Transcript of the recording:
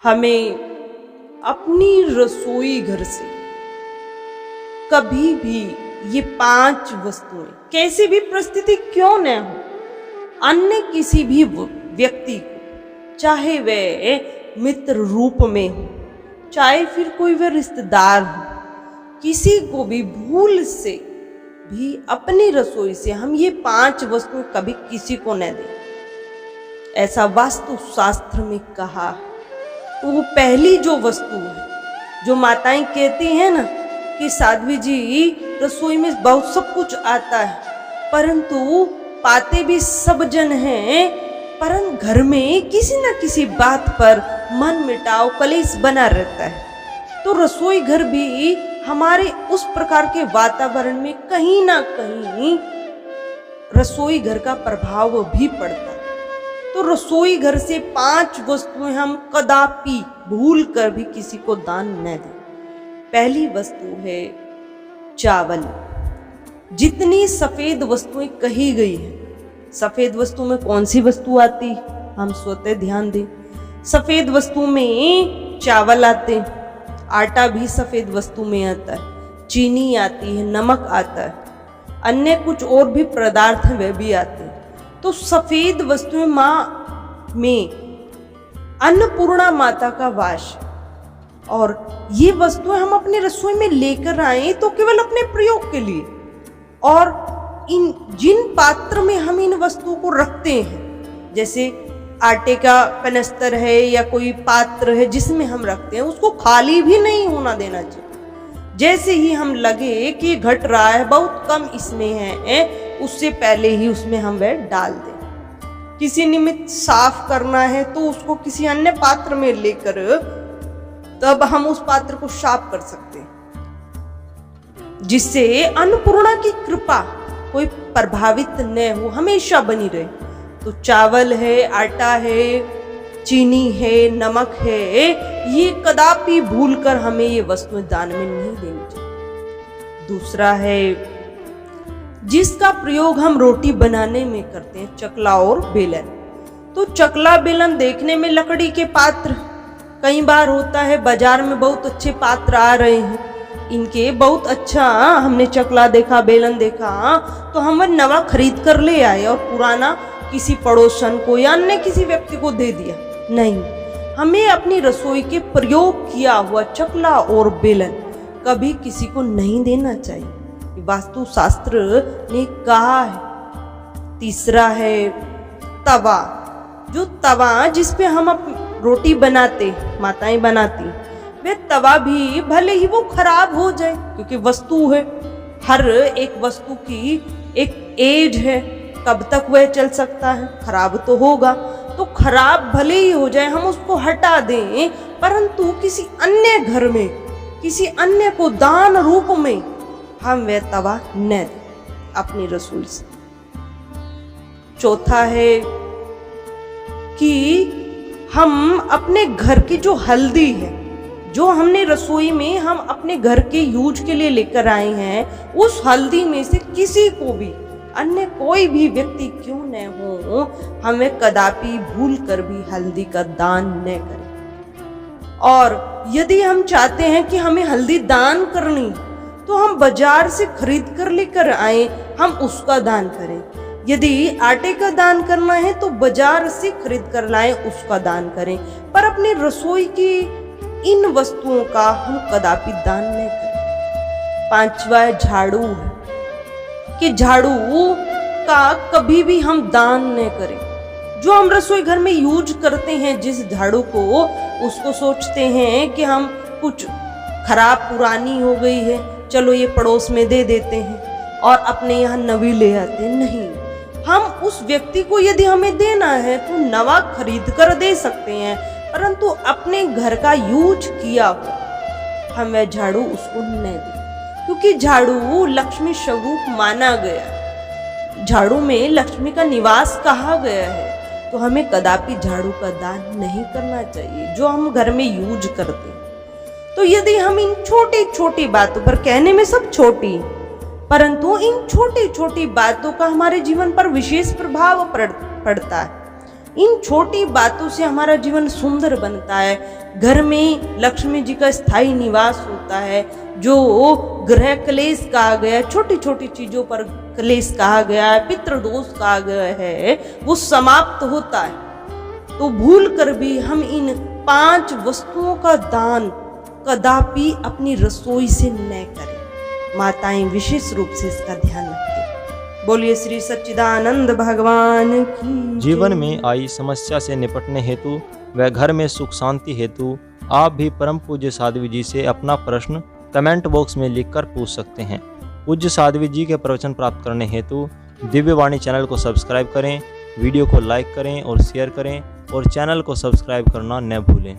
हमें अपनी रसोई घर से कभी भी ये 5 वस्तुएं कैसी भी परिस्थिति क्यों न हो, अन्य किसी भी व्यक्ति को, चाहे वह मित्र रूप में हो, चाहे फिर कोई वह रिश्तेदार हो, किसी को भी भूल से भी अपनी रसोई से हम ये 5 वस्तुएं कभी किसी को न दें, ऐसा वास्तु शास्त्र में कहा है। तो वो पहली जो वस्तु है, जो माताएं कहती हैं ना कि साध्वी जी रसोई में बहुत सब कुछ आता है, परंतु पाते भी सब जन हैं, परंतु घर में किसी न किसी बात पर मन मिटाव कलेश बना रहता है। तो रसोई घर भी हमारे उस प्रकार के वातावरण में कहीं ना कहीं रसोई घर का प्रभाव भी पड़ता है। तो रसोई घर से 5 वस्तुएं हम कदापि भूल कर भी किसी को दान न दें। पहली वस्तु है चावल। जितनी सफेद वस्तुएं कही गई हैं, सफेद वस्तु में कौन सी वस्तु आती, हम स्वतः ध्यान दें। सफेद वस्तु में चावल आते हैं, आटा भी सफेद वस्तु में आता है, चीनी आती है, नमक आता है, अन्य कुछ और भी पदार्थ हैं वे भी आते हैं। तो सफेद वस्तुएं माँ में अन्नपूर्णा माता का वास, और ये वस्तुएं हम अपनी रसोई में लेकर आए तो केवल अपने प्रयोग के लिए, और इन जिन पात्र में हम इन वस्तुओं को रखते हैं, जैसे आटे का कनस्तर है या कोई पात्र है जिसमें हम रखते हैं, उसको खाली भी नहीं होना देना चाहिए। जैसे ही हम लगे कि घट रहा है, बहुत कम इसमें है, उससे पहले ही उसमें हम वह डाल दें। किसी निमित्त साफ करना है तो उसको किसी अन्य पात्र में लेकर तब हम उस पात्र को साफ कर सकते हैं, जिससे अन्नपूर्णा की कृपा कोई प्रभावित न हो, हमेशा बनी रहे। तो चावल है, आटा है, चीनी है, नमक है, ये कदापि भूलकर हमें ये वस्तुएं दान में नहीं देनी चाहिए। दूसरा है जिसका प्रयोग हम रोटी बनाने में करते हैं, चकला और बेलन। तो चकला बेलन देखने में लकड़ी के पात्र, कई बार होता है बाजार में बहुत अच्छे पात्र आ रहे हैं, इनके बहुत अच्छा हमने चकला देखा, बेलन देखा, तो हम वह नवा खरीद कर ले आए और पुराना किसी पड़ोसन को या अन्य किसी व्यक्ति को दे दिया। नहीं, हमें अपनी रसोई के प्रयोग किया हुआ चकला और बेलन कभी किसी को नहीं देना चाहिए, वास्तु शास्त्र ने कहा है। तीसरा है तवा। जो तवा जिसपे हम रोटी बनाते, माताएं बनाती, वे तवा भी भले ही वो खराब हो जाए, क्योंकि वस्तु है, हर एक वस्तु की एक एज है, कब तक वह चल सकता है, खराब तो होगा। तो खराब भले ही हो जाए, हम उसको हटा दें, परंतु किसी अन्य घर में किसी अन्य को दान रूप में हम वह तवा न दें अपनी रसोई से। चौथा है कि हम अपने घर की जो हल्दी है, जो हमने रसोई में हम अपने घर के यूज के लिए लेकर आए हैं, उस हल्दी में से किसी को भी, अन्य कोई भी व्यक्ति क्यों न हो, हमें कदापि भूल कर भी हल्दी का दान न करें। और यदि हम चाहते हैं कि हमें हल्दी दान करनी, तो हम बाजार से खरीद कर लेकर आए, हम उसका दान करें। यदि आटे का दान करना है तो बाजार से खरीद कर लाएं, उसका दान करें, पर अपनी रसोई की इन वस्तुओं का हम कदापि दान नहीं करें। 5वां झाड़ू है कि झाड़ू का कभी भी हम दान न करें। जो हम रसोई घर में यूज करते हैं जिस झाड़ू को, उसको सोचते हैं कि हम कुछ खराब पुरानी हो गई है, चलो ये पड़ोस में दे देते हैं और अपने यहाँ नवी ले आते हैं। नहीं, हम उस व्यक्ति को यदि हमें देना है तो नवा खरीद कर दे सकते हैं, परंतु अपने घर का यूज किया हुआ हम वह झाड़ू उसको न दें, क्योंकि झाड़ू लक्ष्मी स्वरूप माना गया, झाड़ू में लक्ष्मी का निवास कहा गया है। तो हमें कदापि झाड़ू का दान नहीं करना चाहिए जो हम घर में यूज करते हैं। तो यदि हम इन छोटी छोटी बातों पर, कहने में सब छोटी, परंतु इन छोटी छोटी बातों का हमारे जीवन पर विशेष प्रभाव पड़ता है, इन छोटी बातों से हमारा जीवन सुंदर बनता है। घर में लक्ष्मी जी का स्थायी निवास होता है। जो ग्रह क्लेश कहा गया है, छोटी छोटी चीजों पर क्लेश कहा गया है, पितृदोष कहा गया है, वो समाप्त होता है। तो भूल कर भी हम इन 5 वस्तुओं का दान कदापि अपनी रसोई से न करें। माताएं विशेष रूप से इसका ध्यान रखें। बोलिए श्री सच्चिदानंद भगवान की। जीवन में आई समस्या से निपटने हेतु व घर में सुख शांति हेतु आप भी परम पूज्य साध्वी जी से अपना प्रश्न कमेंट बॉक्स में लिखकर पूछ सकते हैं। पूज्य साध्वी जी के प्रवचन प्राप्त करने हेतु दिव्यवाणी चैनल को सब्सक्राइब करें, वीडियो को लाइक करें और शेयर करें और चैनल को सब्सक्राइब करना न भूलें।